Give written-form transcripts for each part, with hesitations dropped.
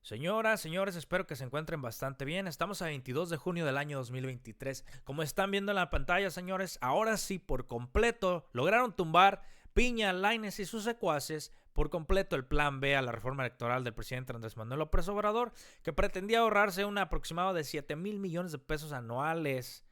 Señoras, señores, espero que se encuentren bastante bien. Estamos a 22 de junio del año 2023. Como están viendo en la pantalla, señores, ahora sí por completo lograron tumbar Piña, Lainez y sus secuaces por completo el plan B a la reforma electoral del presidente Andrés Manuel López Obrador, que pretendía ahorrarse un aproximado de 7,000 millones de pesos anuales.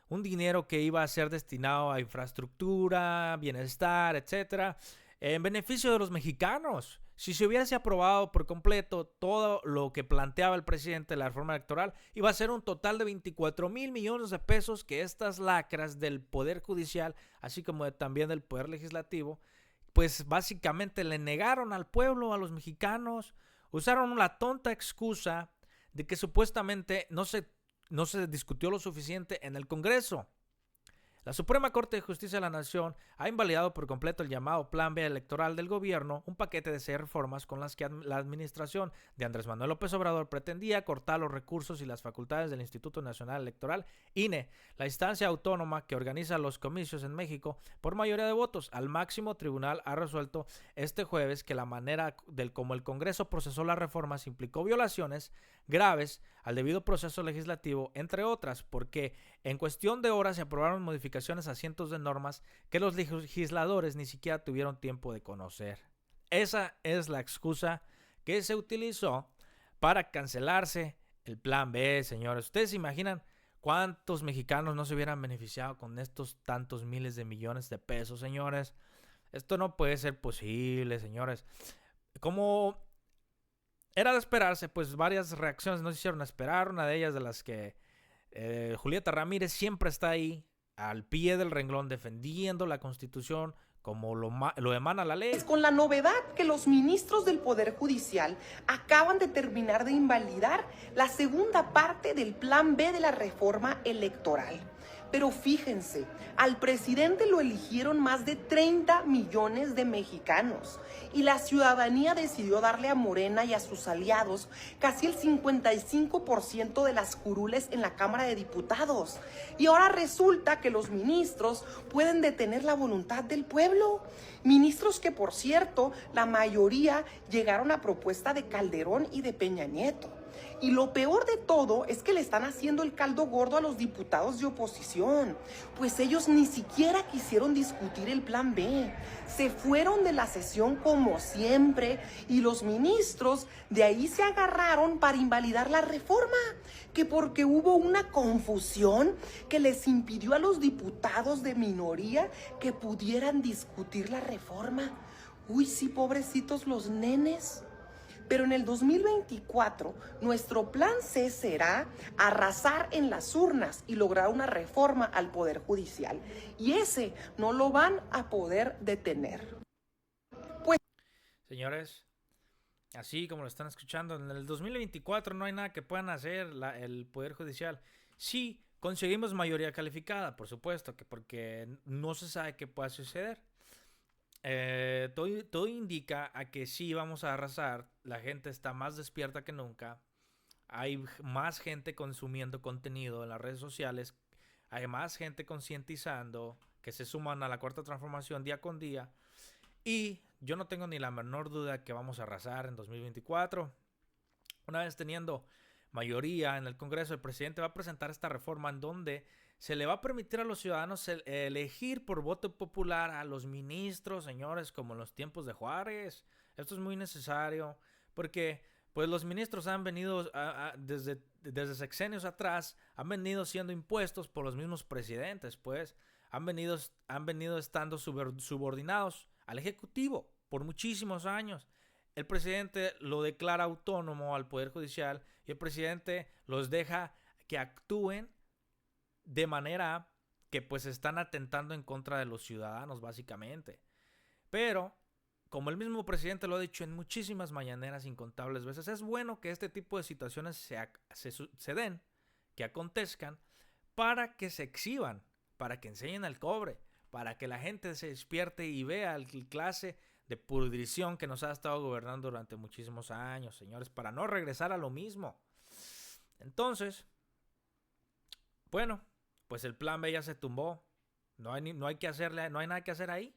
Un dinero que iba a ser destinado a infraestructura, bienestar, etcétera, en beneficio de los mexicanos. Si se hubiese aprobado por completo todo lo que planteaba el presidente de la reforma electoral, iba a ser un total de 24,000 millones de pesos que estas lacras del Poder Judicial, así como también del Poder Legislativo, pues básicamente le negaron al pueblo, a los mexicanos. Usaron la tonta excusa de que supuestamente no se discutió lo suficiente en el Congreso. La Suprema Corte de Justicia de la Nación ha invalidado por completo el llamado Plan B electoral del gobierno, un paquete de 6 reformas con las que la administración de Andrés Manuel López Obrador pretendía cortar los recursos y las facultades del Instituto Nacional Electoral, INE, la instancia autónoma que organiza los comicios en México por mayoría de votos. Al máximo tribunal ha resuelto este jueves que la manera del como el Congreso procesó las reformas implicó violaciones graves al debido proceso legislativo, entre otras, porque en cuestión de horas se aprobaron modificaciones a cientos de normas que los legisladores ni siquiera tuvieron tiempo de conocer. Esa es la excusa que se utilizó para cancelarse el plan B, señores. ¿Ustedes se imaginan cuántos mexicanos no se hubieran beneficiado con estos tantos miles de millones de pesos, señores? Esto no puede ser posible, señores. Como era de esperarse, pues varias reacciones no se hicieron esperar. Una de ellas de las que Julieta Ramírez siempre está ahí, al pie del renglón, defendiendo la Constitución como lo emana la ley. Con la novedad que los ministros del Poder Judicial acaban de terminar de invalidar la segunda parte del Plan B de la reforma electoral. Pero fíjense, al presidente lo eligieron más de 30 millones de mexicanos y la ciudadanía decidió darle a Morena y a sus aliados casi el 55% de las curules en la Cámara de Diputados. Y ahora resulta que los ministros pueden detener la voluntad del pueblo. Ministros que, por cierto, la mayoría llegaron a propuesta de Calderón y de Peña Nieto. Y lo peor de todo es que le están haciendo el caldo gordo a los diputados de oposición, pues ellos ni siquiera quisieron discutir el plan B. Se fueron de la sesión como siempre y los ministros de ahí se agarraron para invalidar la reforma, que porque hubo una confusión que les impidió a los diputados de minoría que pudieran discutir la reforma. Uy, sí, pobrecitos los nenes. Pero en el 2024, nuestro plan C será arrasar en las urnas y lograr una reforma al Poder Judicial. Y ese no lo van a poder detener. Pues, señores, así como lo están escuchando, en el 2024 no hay nada que puedan hacer el Poder Judicial. Sí, conseguimos mayoría calificada, por supuesto, que porque no se sabe qué pueda suceder. Todo indica a que sí vamos a arrasar. La gente está más despierta que nunca. Hay más gente consumiendo contenido en las redes sociales. Hay más gente concientizando que se suman a la cuarta transformación día con día. Y yo no tengo ni la menor duda que vamos a arrasar en 2024. Una vez teniendo mayoría en el Congreso, el presidente va a presentar esta reforma en donde se le va a permitir a los ciudadanos elegir por voto popular a los ministros, señores, como en los tiempos de Juárez. Esto es muy necesario porque pues los ministros han venido desde sexenios atrás, han venido siendo impuestos por los mismos presidentes, pues han venido estando subordinados al Ejecutivo por muchísimos años. El presidente lo declara autónomo al Poder Judicial y el presidente los deja que actúen de manera que pues están atentando en contra de los ciudadanos básicamente. Pero, como el mismo presidente lo ha dicho en muchísimas mañaneras incontables veces, es bueno que este tipo de situaciones se den, que acontezcan, para que se exhiban, para que enseñen el cobre, para que la gente se despierte y vea el clase de pudrición que nos ha estado gobernando durante muchísimos años, señores, para no regresar a lo mismo. Entonces, bueno, pues el plan B ya se tumbó. No hay nada que hacer ahí.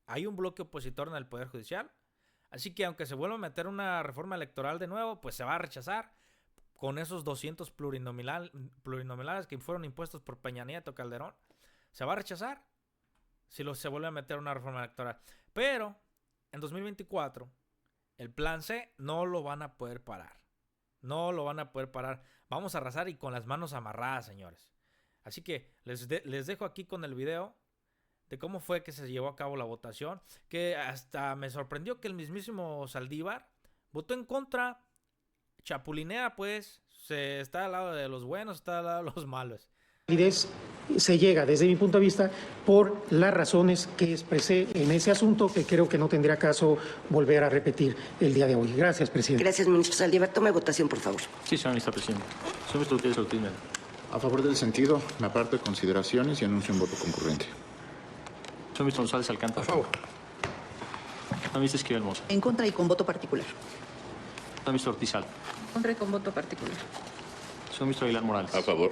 Hay un bloque opositor en el Poder Judicial. Así que aunque se vuelva a meter una reforma electoral de nuevo, pues se va a rechazar con esos 200 plurinominales que fueron impuestos por Peña Nieto, Calderón. Se va a rechazar si se vuelve a meter una reforma electoral. Pero en 2024, el plan C no lo van a poder parar. No lo van a poder parar. Vamos a arrasar y con las manos amarradas, señores. Así que les dejo aquí con el video de cómo fue que se llevó a cabo la votación, que hasta me sorprendió que el mismísimo Saldívar votó en contra. Chapulinea, pues, está al lado de los buenos, está al lado de los malos. Se llega, desde mi punto de vista, por las razones que expresé en ese asunto, que creo que no tendría caso volver a repetir el día de hoy. Gracias, presidente. Gracias, ministro Saldívar. Tome votación, por favor. Sí, señor ministro presidente. Señor ministro Gutiérrez Ortiz Mena. A favor del sentido, la parte de consideraciones y anuncio un voto concurrente. Señor ministro González Alcántara. A favor. Señor ministro Esquivel Moza. En contra y con voto particular. Señor ministro Ortiz Alba. Contra y con voto particular. Señor ministro Aguilar Morales. A favor.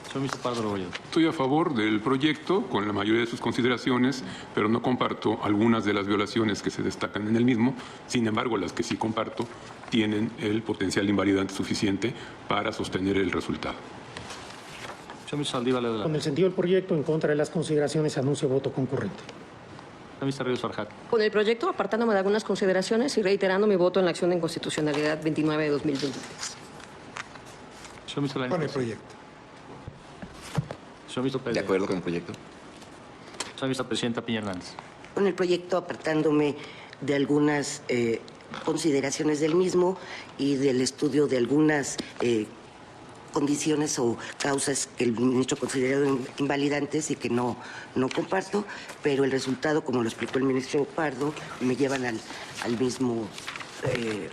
Señor ministro Pardo Rebolledo. Estoy a favor del proyecto con la mayoría de sus consideraciones, pero no comparto algunas de las violaciones que se destacan en el mismo. Sin embargo, las que sí comparto tienen el potencial invalidante suficiente para sostener el resultado. Señor ministro Saldívar Ledo. Con el sentido del proyecto, en contra de las consideraciones, anuncio voto concurrente. Señor ministro Ríos Farjat. Con el proyecto, apartándome de algunas consideraciones y reiterando mi voto en la acción de inconstitucionalidad 29 de 2023. Señor ministro Lainez. Con el proyecto. Señor ministro Pérez. De acuerdo con el proyecto. Señor ministro Presidenta Piña Hernández. Con el proyecto, apartándome de algunas consideraciones del mismo y del estudio de algunas condiciones o causas que el ministro consideró invalidantes y que no comparto, pero el resultado, como lo explicó el ministro Pardo, me llevan al mismo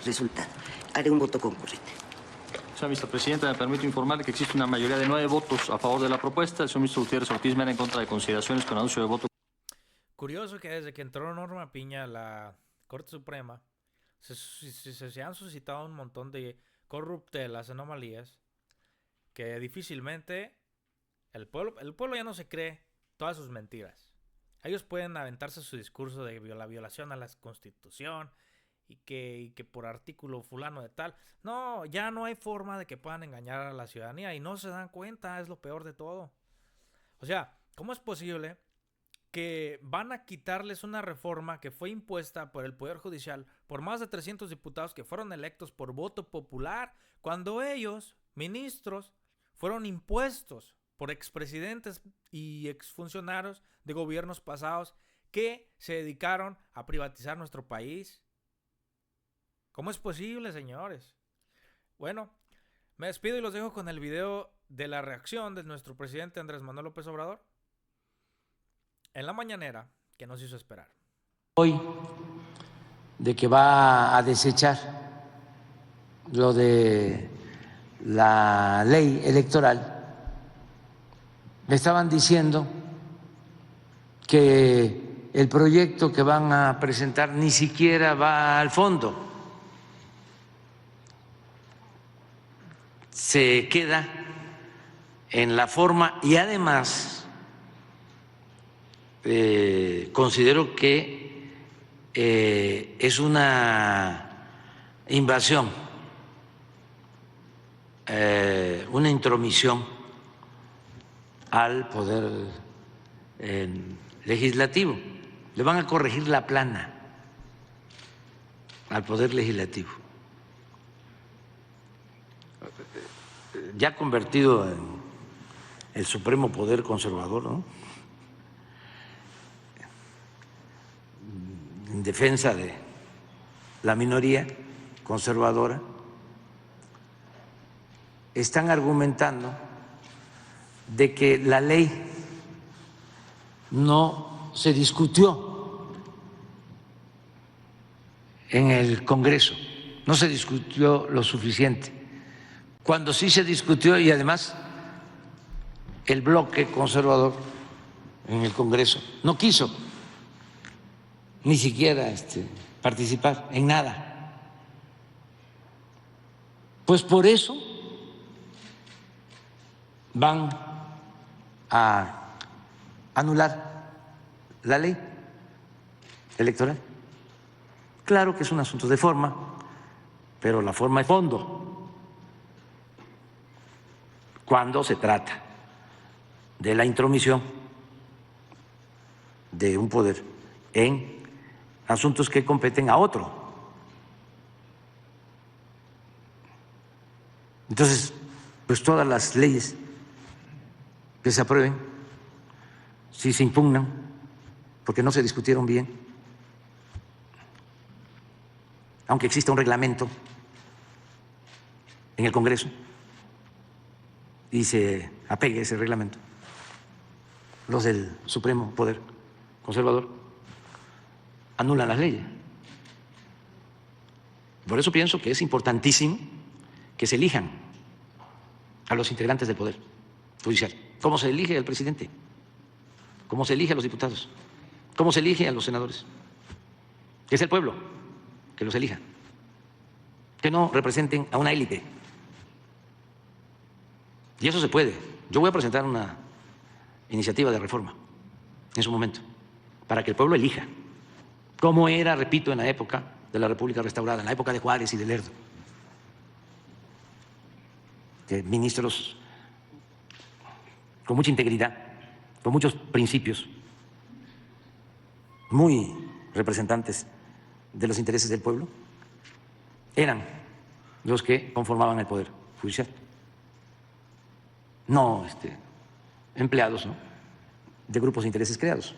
resultado. Haré un voto concurrente. Señor ministro Presidenta, me permito informarle que existe una mayoría de 9 votos a favor de la propuesta. El señor ministro Gutiérrez Ortiz Mena en contra de consideraciones con anuncio de voto. Curioso que desde que entró Norma Piña a la Corte Suprema, se han suscitado un montón de corruptelas, anomalías, que difícilmente el pueblo ya no se cree todas sus mentiras. Ellos pueden aventarse su discurso de la violación a la Constitución y que por artículo fulano de tal. No, ya no hay forma de que puedan engañar a la ciudadanía y no se dan cuenta, es lo peor de todo. O sea, ¿cómo es posible que van a quitarles una reforma que fue impuesta por el Poder Judicial por más de 300 diputados que fueron electos por voto popular, cuando ellos, ministros, fueron impuestos por expresidentes y exfuncionarios de gobiernos pasados que se dedicaron a privatizar nuestro país? ¿Cómo es posible, señores? Bueno, me despido y los dejo con el video de la reacción de nuestro presidente Andrés Manuel López Obrador en la mañanera, que nos hizo esperar. Hoy, de que va a desechar lo de la ley electoral, me estaban diciendo que el proyecto que van a presentar ni siquiera va al fondo. Se queda en la forma y además considero que es una invasión, una intromisión al poder legislativo. Le van a corregir la plana al poder legislativo, ya convertido en el supremo poder conservador, ¿no? En defensa de la minoría conservadora, están argumentando de que la ley no se discutió en el Congreso, no se discutió lo suficiente, cuando sí se discutió y además el bloque conservador en el Congreso no quiso ni siquiera participar en nada. Pues por eso van a anular la ley electoral. Claro que es un asunto de forma, pero la forma es fondo. Cuando se trata de la intromisión de un poder en asuntos que competen a otro. Entonces, pues todas las leyes que se aprueben, si se impugnan, porque no se discutieron bien, aunque exista un reglamento en el Congreso y se apegue a ese reglamento, los del Supremo Poder Conservador anulan las leyes. Por eso pienso que es importantísimo que se elijan a los integrantes del Poder Judicial. ¿Cómo se elige al presidente? ¿Cómo se elige a los diputados? ¿Cómo se elige a los senadores? Que es el pueblo que los elija. Que no representen a una élite. Y eso se puede. Yo voy a presentar una iniciativa de reforma en su momento, para que el pueblo elija, como era, repito, en la época de la República Restaurada, en la época de Juárez y de Lerdo. Ministros con mucha integridad, con muchos principios, muy representantes de los intereses del pueblo, eran los que conformaban el Poder Judicial. No empleados, ¿no?, de grupos de intereses creados.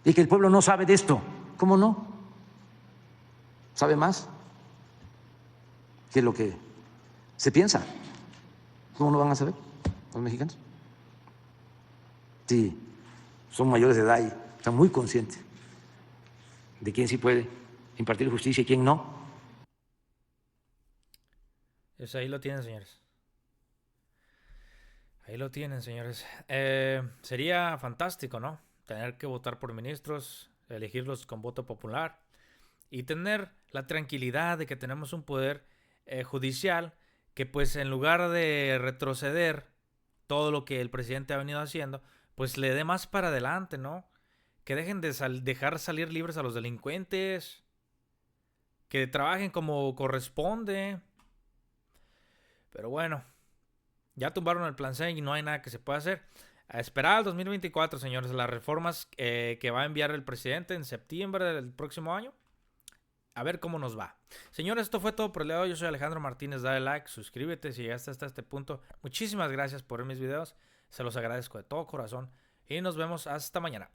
Y que el pueblo no sabe de esto. ¿Cómo no? ¿Sabe más que lo que se piensa? ¿Cómo no van a saber los mexicanos? Sí, son mayores de edad y están muy conscientes de quién sí puede impartir justicia y quién no. Pues ahí lo tienen, señores. Ahí lo tienen, señores. Sería fantástico, ¿no? Tener que votar por ministros, elegirlos con voto popular y tener la tranquilidad de que tenemos un poder judicial que, pues, en lugar de retroceder todo lo que el presidente ha venido haciendo, pues le dé más para adelante, ¿no? Que dejen de dejar salir libres a los delincuentes, que trabajen como corresponde. Pero bueno, ya tumbaron el plan C y no hay nada que se pueda hacer. A esperar al 2024, señores, las reformas que va a enviar el presidente en septiembre del próximo año. A ver cómo nos va. Señores, esto fue todo por el día de hoy. Yo soy Alejandro Martínez. Dale like, suscríbete si llegaste hasta este punto. Muchísimas gracias por ver mis videos. Se los agradezco de todo corazón. Y nos vemos hasta mañana.